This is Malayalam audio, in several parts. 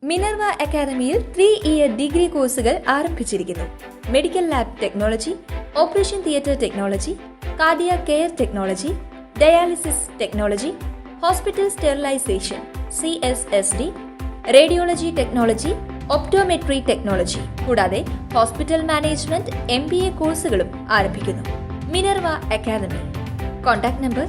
മിനർവ അക്കാദമിയിൽ 3-ഇയർ ഡിഗ്രി കോഴ്സുകൾ ആരംഭിച്ചിരിക്കുന്നു. Medical lab technology, operation theatre technology, cardiac care technology, dialysis technology, hospital sterilisation (CSSD), radiology technology, optometry technology കൂടാതെ ഹോസ്പിറ്റൽ മാനേജ്മെന്റ് MBA കോഴ്സുകളും ആരംഭിക്കുന്നു. Minerva academy. കോൺടാക്ട് നമ്പർ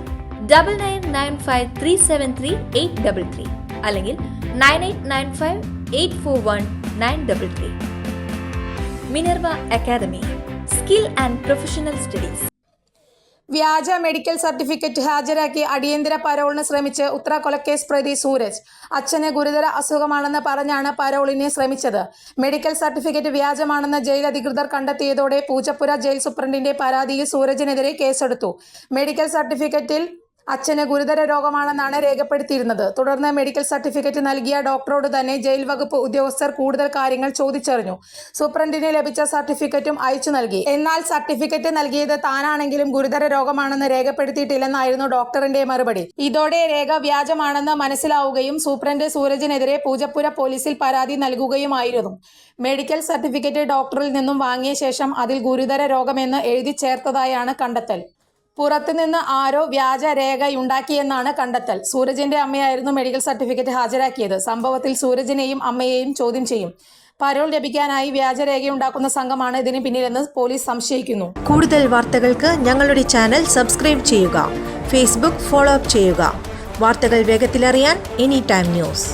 9995373833 അല്ലെങ്കിൽ 9895841933. Minerva academy, skill and professional studies. വ്യാജ മെഡിക്കൽ സർട്ടിഫിക്കറ്റ് ഹാജരാക്കി അടിയന്തര പരോളിന് ശ്രമിച്ച് ഉത്തര കൊലക്കേസ് പ്രതി സൂരജ്. അച്ഛന് ഗുരുതര അസുഖമാണെന്ന് പറഞ്ഞാണ് പരോളിന് ശ്രമിച്ചത്. മെഡിക്കൽ സർട്ടിഫിക്കറ്റ് വ്യാജമാണെന്ന് ജയിൽ അധികൃതർ കണ്ടെത്തിയതോടെ പൂജപ്പുര ജയിൽ സൂപ്രണ്ടിന്റെ പരാതിയിൽ സൂരജിനെതിരെ കേസെടുത്തു. മെഡിക്കൽ സർട്ടിഫിക്കറ്റിൽ അച്ഛന് ഗുരുതര രോഗമാണെന്നാണ് രേഖപ്പെടുത്തിയിരുന്നത്. തുടർന്ന് മെഡിക്കൽ സർട്ടിഫിക്കറ്റ് നൽകിയ ഡോക്ടറോട് തന്നെ ജയിൽ വകുപ്പ് ഉദ്യോഗസ്ഥർ കൂടുതൽ കാര്യങ്ങൾ ചോദിച്ചറിഞ്ഞു. സൂപ്രണ്ടിന് ലഭിച്ച സർട്ടിഫിക്കറ്റും അയച്ചു നൽകി. എന്നാൽ സർട്ടിഫിക്കറ്റ് നൽകിയത് താനാണെങ്കിലും ഗുരുതര രോഗമാണെന്ന് രേഖപ്പെടുത്തിയിട്ടില്ലെന്നായിരുന്നു ഡോക്ടറിന്റെ മറുപടി. ഇതോടെ രേഖ വ്യാജമാണെന്ന് മനസ്സിലാവുകയും സൂപ്രണ്ട് സൂരജിനെതിരെ പൂജപ്പുര പോലീസിൽ പരാതി നൽകുകയുമായിരുന്നു. മെഡിക്കൽ സർട്ടിഫിക്കറ്റ് ഡോക്ടറിൽ നിന്നും വാങ്ങിയ ശേഷം അതിൽ ഗുരുതര രോഗമെന്ന് എഴുതി ചേർത്തതായാണ് കണ്ടെത്തൽ. പുറത്തുനിന്ന് ആരോ വ്യാജ രേഖയുണ്ടാക്കിയെന്നാണ് കണ്ടെത്തൽ. സൂരജിന്റെ അമ്മയായിരുന്നു മെഡിക്കൽ സർട്ടിഫിക്കറ്റ് ഹാജരാക്കിയത്. സംഭവത്തിൽ സൂരജിനെയും അമ്മയെയും ചോദ്യം ചെയ്യും. പരോൾ ലഭിക്കാനായി വ്യാജരേഖയുണ്ടാക്കുന്ന സംഘമാണ് ഇതിന് പിന്നിലെന്ന് പോലീസ് സംശയിക്കുന്നു. കൂടുതൽ വാർത്തകൾക്ക് ഞങ്ങളുടെ ചാനൽ സബ്സ്ക്രൈബ് ചെയ്യുക. ഫേസ്ബുക്ക് ഫോളോ അപ്പ് ചെയ്യുക. വാർത്തകൾ വേഗത്തിലറിയാൻ എനി ടൈം ന്യൂസ്.